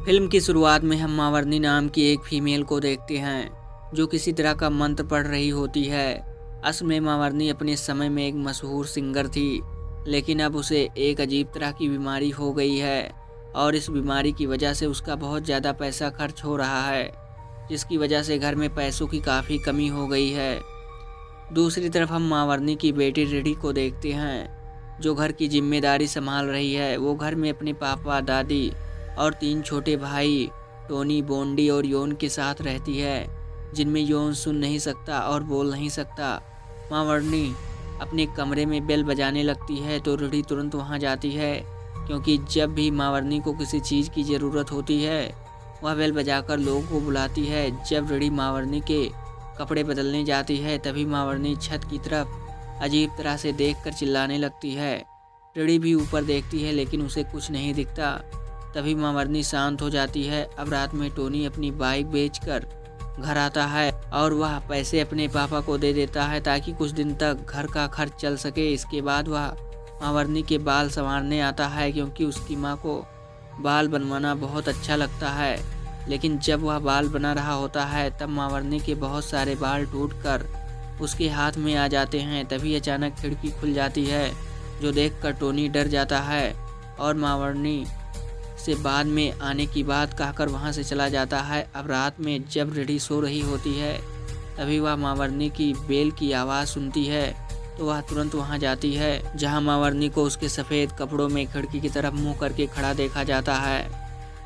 Film की शुरुआत में हम मावरनी नाम की एक फीमेल को देखते हैं जो किसी तरह का मंत्र पढ़ रही होती है। असल में मावरनी अपने समय में एक मशहूर सिंगर थी, लेकिन अब उसे एक अजीब तरह की बीमारी हो गई है और इस बीमारी की वजह से उसका बहुत ज़्यादा पैसा खर्च हो रहा है, जिसकी वजह से घर में पैसों की काफ़ी कमी हो गई है। दूसरी तरफ हम मावरनी की बेटी रिडी को देखते हैं जो घर की जिम्मेदारी संभाल रही है। वो घर में अपने पापा, दादी और 3 छोटे भाई टोनी, बोंडी और योन के साथ रहती है, जिनमें योन सुन नहीं सकता और बोल नहीं सकता। मावरनी अपने कमरे में बेल बजाने लगती है तो रिडी तुरंत वहां जाती है, क्योंकि जब भी मावरनी को किसी चीज़ की ज़रूरत होती है वह बेल बजाकर लोगों को बुलाती है। जब रिडी मावरनी के कपड़े बदलने जाती है तभी मावरनी छत की तरफ अजीब तरह से देखकर चिल्लाने लगती है। रिडी भी ऊपर देखती है लेकिन उसे कुछ नहीं दिखता। तभी मावरनी शांत हो जाती है। अब रात में टोनी अपनी बाइक बेचकर घर आता है और वह पैसे अपने पापा को दे देता है ताकि कुछ दिन तक घर का खर्च चल सके। इसके बाद वह मावरनी के बाल संवारने आता है, क्योंकि उसकी माँ को बाल बनवाना बहुत अच्छा लगता है। लेकिन जब वह बाल बना रहा होता है तब मावरनी के बहुत सारे बाल टूटकर उसके हाथ में आ जाते हैं। तभी अचानक खिड़की खुल जाती है, जो देखकर टोनी डर जाता है और मावरनी से बाद में आने की बात कहकर वहां से चला जाता है। अब रात में जब रिडी सो रही होती है तभी वह मावरनी की बेल की आवाज़ सुनती है, तो वह तुरंत वहां जाती है, जहां मावरनी को उसके सफ़ेद कपड़ों में खिड़की की तरफ मुंह करके खड़ा देखा जाता है।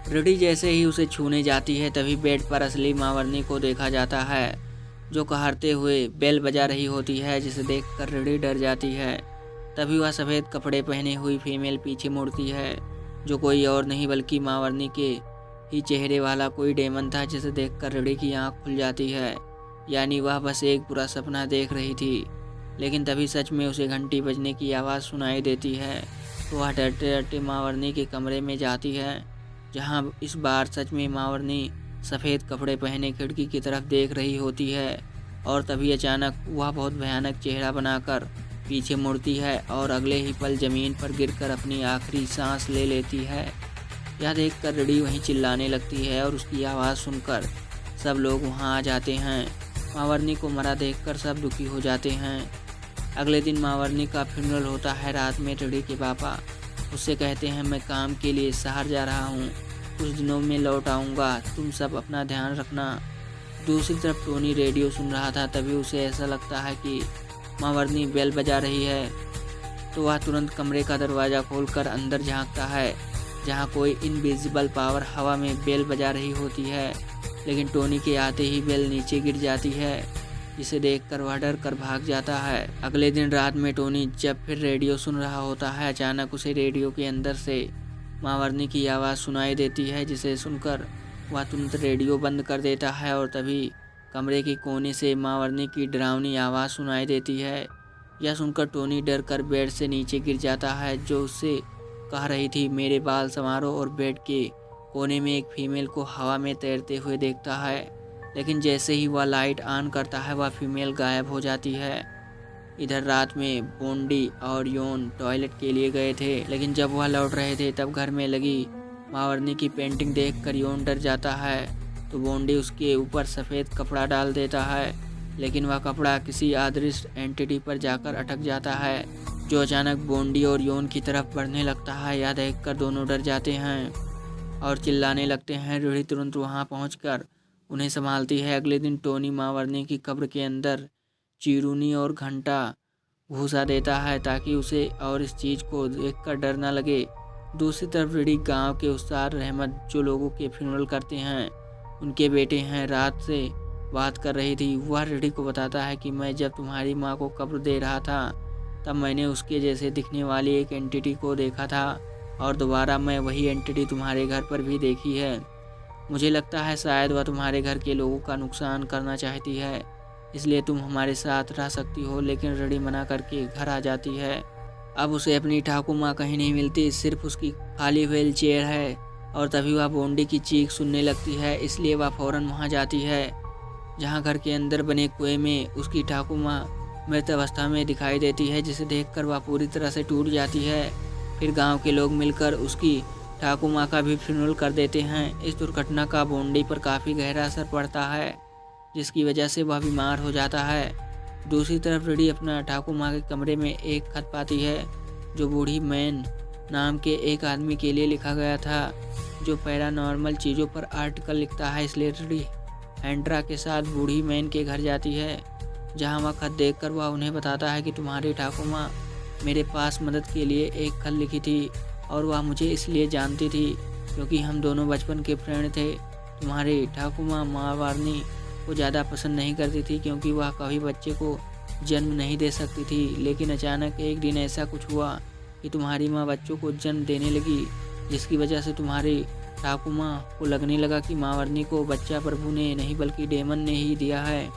रिडी जैसे ही उसे छूने जाती है तभी बेड पर असली मावरनी को देखा जाता है, जो कहरते हुए बेल बजा रही होती है, जिसे देखकर रिडी डर जाती है। तभी वह सफ़ेद कपड़े पहने हुई फीमेल पीछे मुड़ती है, जो कोई और नहीं बल्कि मावरनी के ही चेहरे वाला कोई डेमन था, जिसे देखकर रिडी की आंख खुल जाती है। यानी वह बस एक बुरा सपना देख रही थी। लेकिन तभी सच में उसे घंटी बजने की आवाज़ सुनाई देती है, तो वह डरते डरते मावरनी के कमरे में जाती है, जहां इस बार सच में मावरनी सफ़ेद कपड़े पहने खिड़की की तरफ देख रही होती है। और तभी अचानक वह बहुत भयानक चेहरा बनाकर पीछे मुड़ती है और अगले ही पल ज़मीन पर गिरकर अपनी आखिरी सांस ले लेती है। यह देखकर रिडी वहीं चिल्लाने लगती है और उसकी आवाज़ सुनकर सब लोग वहां आ जाते हैं। मावरनी को मरा देखकर सब दुखी हो जाते हैं। अगले दिन मावरनी का फ्यूनरल होता है। रात में रिडी के पापा उससे कहते हैं, मैं काम के लिए शहर जा रहा हूँ, कुछ दिनों में लौट आऊँगा, तुम सब अपना ध्यान रखना। दूसरी तरफ टोनी रेडियो सुन रहा था। तभी उसे ऐसा लगता है कि मावरनी बेल बजा रही है, तो वह तुरंत कमरे का दरवाज़ा खोलकर अंदर झांकता है, जहां कोई इनविजिबल पावर हवा में बेल बजा रही होती है। लेकिन टोनी के आते ही बेल नीचे गिर जाती है, जिसे देखकर वह डर कर भाग जाता है। अगले दिन रात में टोनी जब फिर रेडियो सुन रहा होता है, अचानक उसे रेडियो के अंदर से मावरनी की आवाज़ सुनाई देती है, जिसे सुनकर वह तुरंत रेडियो बंद कर देता है। और तभी कमरे के कोने से मावरनी की डरावनी आवाज़ सुनाई देती है। यह सुनकर टोनी डर कर बेड से नीचे गिर जाता है, जो उससे कह रही थी, मेरे बाल संवारो, और बेड के कोने में एक फीमेल को हवा में तैरते हुए देखता है। लेकिन जैसे ही वह लाइट ऑन करता है वह फीमेल गायब हो जाती है। इधर रात में बोंडी और योन टॉयलेट के लिए गए थे, लेकिन जब वह लौट रहे थे तब घर में लगी मावरनी की पेंटिंग देखकर योन डर जाता है, तो बोंडी उसके ऊपर सफ़ेद कपड़ा डाल देता है। लेकिन वह कपड़ा किसी अदृश्य एंटिटी पर जाकर अटक जाता है, जो अचानक बोंडी और योन की तरफ बढ़ने लगता है। यह देखकर दोनों डर जाते हैं और चिल्लाने लगते हैं। रूही तुरंत वहां पहुंचकर उन्हें संभालती है। अगले दिन टोनी मावरनी की कब्र के अंदर चिरूनी और घंटा घुसा देता है, ताकि उसे और इस चीज़ को देखकर डर न लगे। दूसरी तरफ रिडी गांव के उस्ताद रहमत, जो लोगों के फ्यूनरल करते हैं, उनके बेटे हैं, रात से बात कर रही थी। वह रिडी को बताता है कि मैं जब तुम्हारी माँ को कब्र दे रहा था तब मैंने उसके जैसे दिखने वाली एक एंटिटी को देखा था, और दोबारा मैं वही एंटिटी तुम्हारे घर पर भी देखी है। मुझे लगता है शायद वह तुम्हारे घर के लोगों का नुकसान करना चाहती है, इसलिए तुम हमारे साथ रह सकती हो। लेकिन रिडी मना करके घर आ जाती है। अब उसे अपनी ठाकुर माँ कहीं नहीं मिलती, सिर्फ उसकी खाली व्हील चेयर है। और तभी वह बोंडी की चीख सुनने लगती है, इसलिए वह फ़ौरन वहाँ जाती है, जहाँ घर के अंदर बने कुएं में उसकी ठाकुर माँ मृत अवस्था में दिखाई देती है, जिसे देखकर वह पूरी तरह से टूट जाती है। फिर गांव के लोग मिलकर उसकी ठाकुर माँ का भी फ्यूनरल कर देते हैं। इस दुर्घटना का बोंडी पर काफ़ी गहरा असर पड़ता है, जिसकी वजह से वह बीमार हो जाता है। दूसरी तरफ रिडी अपना ठाकुर माँ के कमरे में एक खत पाती है, जो बूढ़ी मैन नाम के एक आदमी के लिए लिखा गया था, जो पैरानॉर्मल चीज़ों पर आर्टिकल लिखता है। इसलिए रिडी हैंड्रा के साथ बूढ़ी मैन के घर जाती है, जहाँ वह खत देखकर वह उन्हें बताता है कि तुम्हारी ठाकुर माँ मेरे पास मदद के लिए एक खत लिखी थी, और वह मुझे इसलिए जानती थी क्योंकि हम दोनों बचपन के फ्रेंड थे। तुम्हारी ठाकुर माँ महावारनी को ज़्यादा पसंद नहीं करती थी, क्योंकि वह कभी बच्चे को जन्म नहीं दे सकती थी। लेकिन अचानक एक दिन ऐसा कुछ हुआ कि तुम्हारी माँ बच्चों को जन्म देने लगी, जिसकी वजह से तुम्हारी ठाकुर माँ को लगने लगा कि महावारनी को बच्चा प्रभु ने नहीं बल्कि डेमन ने ही दिया है।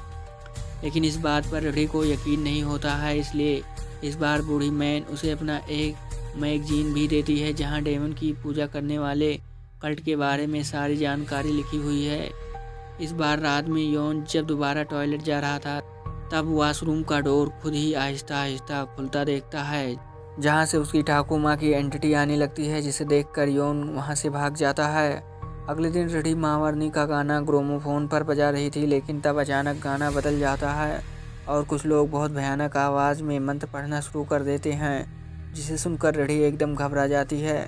लेकिन इस बात पर रिडी को यकीन नहीं होता है, इसलिए इस बार बूढ़ी मैन उसे अपना एक मैगजीन भी देती है, जहाँ डेमन की पूजा करने वाले कल्ट के बारे में सारी जानकारी लिखी हुई है। इस बार रात में यौन जब दोबारा टॉयलेट जा रहा था, तब वॉशरूम का डोर खुद ही आहिस्ता आहिस्ता खुलता देखता है, जहाँ से उसकी ठाकुर माँ की एंटिटी आने लगती है, जिसे देखकर यौन वहाँ से भाग जाता है। अगले दिन रिडी महावारनी का गाना ग्रामोफोन पर बजा रही थी, लेकिन तब अचानक गाना बदल जाता है और कुछ लोग बहुत भयानक आवाज़ में मंत्र पढ़ना शुरू कर देते हैं, जिसे सुनकर रिडी एकदम घबरा जाती है।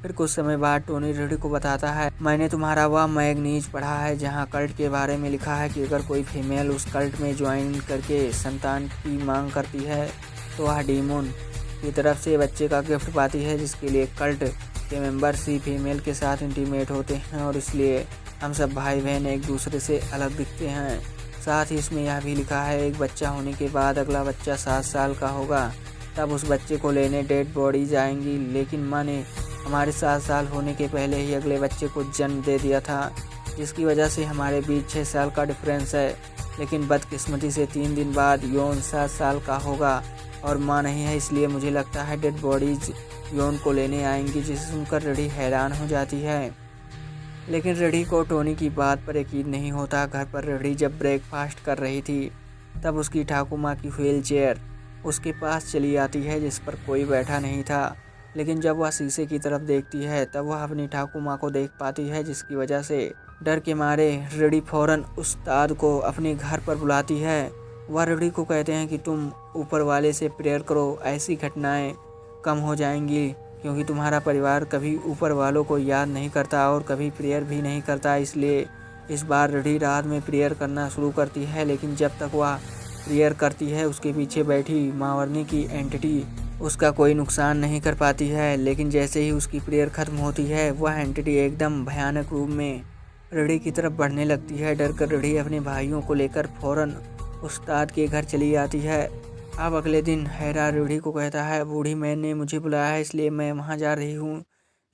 फिर कुछ समय बाद टोनी रिडी को बताता है, मैंने तुम्हारा वह मैगनीज पढ़ा है जहाँ कल्ट के बारे में लिखा है कि अगर कोई फीमेल उस कल्ट में ज्वाइन करके संतान की मांग करती है तो वह डीमोन की तरफ से बच्चे का गिफ्ट पाती है, जिसके लिए कल्ट के मेंबर्स ही फीमेल के साथ इंटीमेट होते हैं और इसलिए हम सब भाई बहन एक दूसरे से अलग दिखते हैं। साथ ही इसमें यह भी लिखा है, एक बच्चा होने के बाद अगला बच्चा 7 साल का होगा, तब उस बच्चे को लेने डेड बॉडी जाएंगी। लेकिन माँ ने हमारे 7 साल होने के पहले ही अगले बच्चे को जन्म दे दिया था, जिसकी वजह से हमारे बीच 6 साल का डिफरेंस है। लेकिन बदकिस्मती से 3 दिन बाद यौन 7 साल का होगा और माँ नहीं है, इसलिए मुझे लगता है डेड बॉडीज यौन को लेने आएंगी। जिसे सुनकर रिडी हैरान हो जाती है, लेकिन रिडी को टोनी की बात पर यकीन नहीं होता। घर पर रिडी जब ब्रेकफास्ट कर रही थी, तब उसकी ठाकुर माँ की व्हील चेयर उसके पास चली आती है, जिस पर कोई बैठा नहीं था। लेकिन जब वह शीशे की तरफ देखती है, तब वह अपनी ठाकुर माँ को देख पाती है, जिसकी वजह से डर के मारे रिडी फौरन उस्ताद को अपने घर पर बुलाती है। वह रिडी को कहते हैं कि तुम ऊपर वाले से प्रेयर करो, ऐसी घटनाएं कम हो जाएंगी, क्योंकि तुम्हारा परिवार कभी ऊपर वालों को याद नहीं करता और कभी प्रेयर भी नहीं करता। इसलिए इस बार रिडी रात में प्रेयर करना शुरू करती है, लेकिन जब तक वह प्रेयर करती है, उसके पीछे बैठी महावारनी की एंटिटी उसका कोई नुकसान नहीं कर पाती है। लेकिन जैसे ही उसकी प्रेयर खत्म होती है, वह एंटिटी एकदम भयानक रूप में रिडी की तरफ बढ़ने लगती है। डर कर रिडी अपने भाइयों को लेकर फौरन उस्ताद के घर चली आती है। अब अगले दिन हैरा रिडी को कहता है, बूढ़ी मैन ने मुझे बुलाया है, इसलिए मैं वहाँ जा रही हूँ।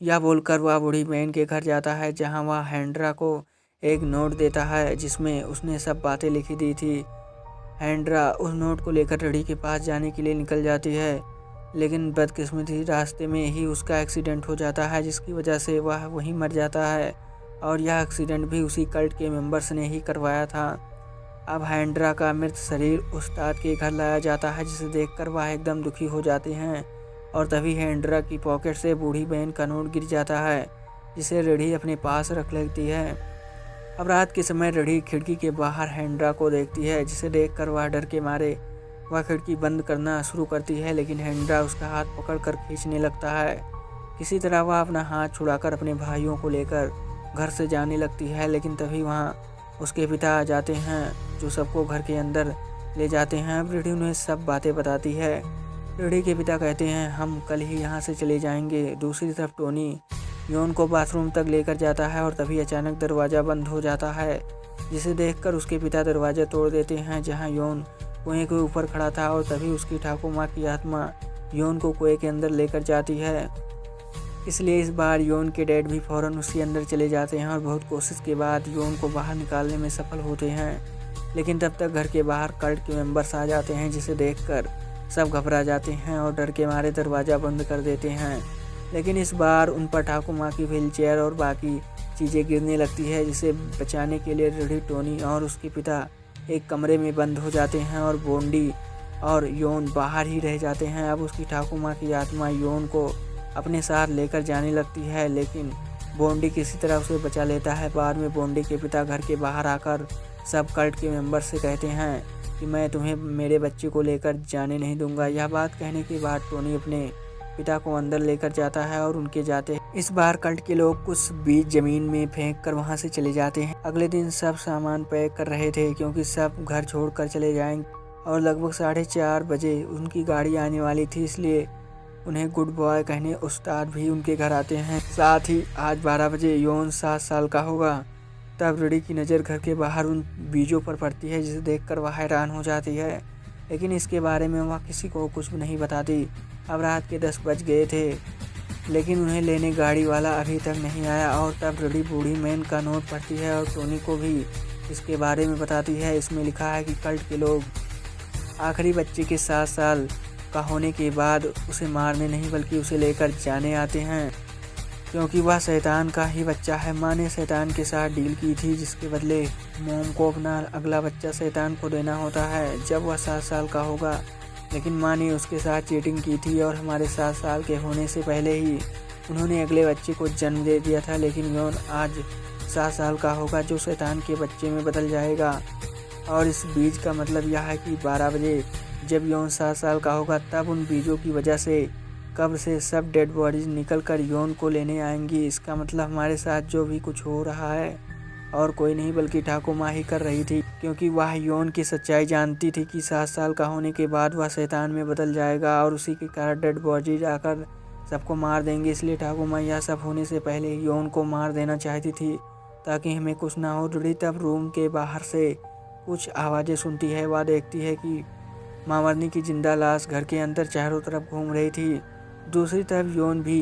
यह बोलकर वह बूढ़ी मैन के घर जाता है, जहाँ वह हैंड्रा को एक नोट देता है, जिसमें उसने सब बातें लिखी दी थी। हैंड्रा उस नोट को लेकर रिडी के पास जाने के लिए निकल जाती है, लेकिन बदकिस्मती रास्ते में ही उसका एक्सीडेंट हो जाता है, जिसकी वजह से वह वहीं मर जाता है। और यह एक्सीडेंट भी उसी कल्ट के मेंबर्स ने ही करवाया था। अब हैंड्रा का मृत शरीर उस्ताद के घर लाया जाता है, जिसे देखकर वह एकदम दुखी हो जाते हैं। और तभी हैंड्रा की पॉकेट से बूढ़ी बहन का नोट गिर जाता है, जिसे रिडी अपने पास रख लेती है। अब रात के समय रिडी खिड़की के बाहर हैंड्रा को देखती है, जिसे देखकर वह डर के मारे वह खिड़की बंद करना शुरू करती है, लेकिन हैंड्रा उसका हाथ पकड़कर खींचने लगता है। किसी तरह वह अपना हाथ छुड़ाकर अपने भाइयों को लेकर घर से जाने लगती है, लेकिन तभी वहाँ उसके पिता आ जाते हैं, जो सबको घर के अंदर ले जाते हैं। अब रिडी उन्हें सब बातें बताती है। रिडी के पिता कहते हैं, हम कल ही यहाँ से चले जाएंगे। दूसरी तरफ टोनी यौन को बाथरूम तक लेकर जाता है और तभी अचानक दरवाज़ा बंद हो जाता है, जिसे देखकर उसके पिता दरवाज़ा तोड़ देते हैं, जहाँ यौन कुएं के ऊपर खड़ा था। और तभी उसकी ठाकुर माँ की आत्मा यौन को कुएं के अंदर लेकर जाती है। इसलिए इस बार यौन के डैड भी फौरन उसके अंदर चले जाते हैं और बहुत कोशिश के बाद यौन को बाहर निकालने में सफल होते हैं। लेकिन तब तक घर के बाहर कल्ट के मेंबर्स आ जाते हैं, जिसे देखकर सब घबरा जाते हैं और डर के मारे दरवाज़ा बंद कर देते हैं। लेकिन इस बार उन पर ठाकुर माँ की व्हील चेयर और बाकी चीज़ें गिरने लगती है, जिसे बचाने के लिए रिडी, टोनी और उसके पिता एक कमरे में बंद हो जाते हैं और बोंडी और यौन बाहर ही रह जाते हैं। अब उसकी ठाकुर माँ की आत्मा यौन को अपने साथ लेकर जाने लगती है, लेकिन बॉन्डी किसी तरह उसे बचा लेता है। बाद में बॉन्डी के पिता घर के बाहर आकर सब कल्ट के मेंबर से कहते हैं कि मैं तुम्हें मेरे बच्चे को लेकर जाने नहीं दूंगा। यह बात कहने के बाद टोनी अपने पिता को अंदर लेकर जाता है और उनके जाते हैं। इस बार कल्ट के लोग कुछ बीज जमीन में फेंक कर वहां से चले जाते हैं। अगले दिन सब सामान पैक कर रहे थे क्योंकि सब घर छोड़कर चले जाएंगे और लगभग 4:30 बजे उनकी गाड़ी आने वाली थी, इसलिए उन्हें गुड बॉय कहने उस्ताद भी उनके घर आते हैं। साथ ही आज 12 बजे योन 7 साल का होगा। तब रिडी की नज़र घर के बाहर उन बीजों पर पड़ती है, जिसे देखकर वह हैरान हो जाती है, लेकिन इसके बारे में वह किसी को कुछ नहीं बताती। अब रात के 10 बज गए थे, लेकिन उन्हें लेने गाड़ी वाला अभी तक नहीं आया। और तब रिडी बूढ़ी मैन का नोट पढ़ती है और टोनी को भी इसके बारे में बताती है। इसमें लिखा है कि कल्ट के लोग आखिरी बच्चे के 7 साल का होने के बाद उसे मारने नहीं बल्कि उसे लेकर जाने आते हैं, क्योंकि वह शैतान का ही बच्चा है। माँ ने शैतान के साथ डील की थी, जिसके बदले मोम को अपना अगला बच्चा शैतान को देना होता है जब वह 7 साल का होगा। लेकिन माँ ने उसके साथ चीटिंग की थी और हमारे 7 साल के होने से पहले ही उन्होंने अगले बच्चे को जन्म दे दिया था। लेकिन यौन आज 7 साल का होगा, जो शैतान के बच्चे में बदल जाएगा। और इस बीज का मतलब यह है कि 12 बजे जब यौन 7 साल का होगा, तब उन बीजों की वजह से कब्र से सब डेड बॉडीज निकल कर यौन को लेने आएंगी। इसका मतलब हमारे साथ जो भी कुछ हो रहा है और कोई नहीं बल्कि ठाकुर माँ ही कर रही थी, क्योंकि वह यौन की सच्चाई जानती थी कि 7 साल का होने के बाद वह शैतान में बदल जाएगा और उसी के कारण डेड बॉडीज आकर सबको मार देंगे। इसलिए ठाकुर माँ यह सब होने से पहले यौन को मार देना चाहती थी ताकि हमें कुछ ना हो। रुडी तब रूम के बाहर से कुछ आवाज़ें सुनती है। वह देखती है कि मामरनी की जिंदा लाश घर के अंदर चारों तरफ घूम रही थी। दूसरी तरफ यौन भी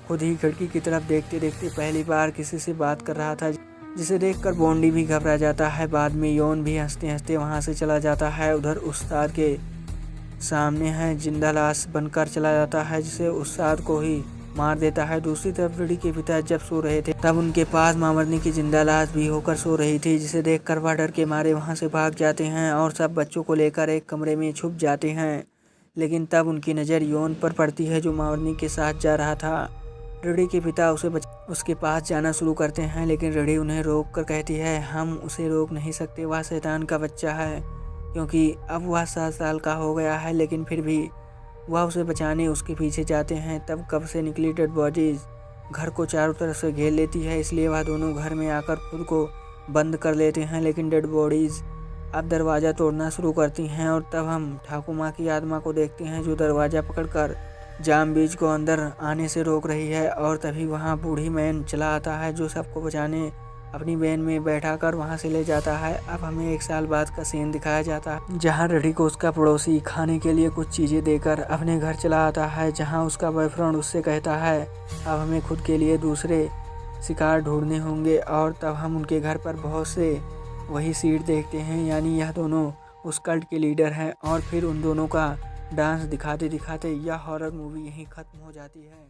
खुद ही खिड़की की तरफ देखते देखते पहली बार किसी से बात कर रहा था, जिसे देखकर बॉन्डी भी घबरा जाता है। बाद में यौन भी हंसते हंसते वहां से चला जाता है। उधर उस्ताद के सामने है जिंदा लाश बनकर चला जाता है, जिसे उस्ताद को ही मार देता है। दूसरी तरफ रिडी के पिता जब सो रहे थे, तब उनके पास मामरनी की जिंदा लाश भी होकर सो रही थी, जिसे देखकर वह डर के मारे वहां से भाग जाते हैं और सब बच्चों को लेकर एक कमरे में छुप जाते हैं। लेकिन तब उनकी नज़र यौन पर पड़ती है, जो मामरनी के साथ जा रहा था। रिडी के पिता उसके पास जाना शुरू करते हैं, लेकिन रिडी उन्हें रोक कर कहती है, हम उसे रोक नहीं सकते, वह शैतान का बच्चा है, क्योंकि अब वह 7 साल का हो गया है। लेकिन फिर भी वह उसे बचाने उसके पीछे जाते हैं। तब कब्र से निकली डेड बॉडीज घर को चारों तरफ से घेर लेती है, इसलिए वह दोनों घर में आकर खुद को बंद कर लेते हैं। लेकिन डेड बॉडीज अब दरवाज़ा तोड़ना शुरू करती हैं और तब हम ठाकुर माँ की आत्मा को देखते हैं, जो दरवाज़ा पकड़कर जाम बीज को अंदर आने से रोक रही है। और तभी वहाँ बूढ़ी मैन चला आता है, जो सबको बचाने अपनी वैन में बैठाकर वहाँ से ले जाता है। अब हमें 1 साल बाद का सीन दिखाया जाता है, जहाँ रिडी को उसका पड़ोसी खाने के लिए कुछ चीज़ें देकर अपने घर चला आता है, जहाँ उसका बॉयफ्रेंड उससे कहता है अब हमें खुद के लिए दूसरे शिकार ढूंढने होंगे। और तब हम उनके घर पर बहुत से वही सीट देखते हैं, यानी यह दोनों उस कल्ट के लीडर हैं। और फिर उन दोनों का डांस दिखाते दिखाते यह हॉरर मूवी यहीं ख़त्म हो जाती है।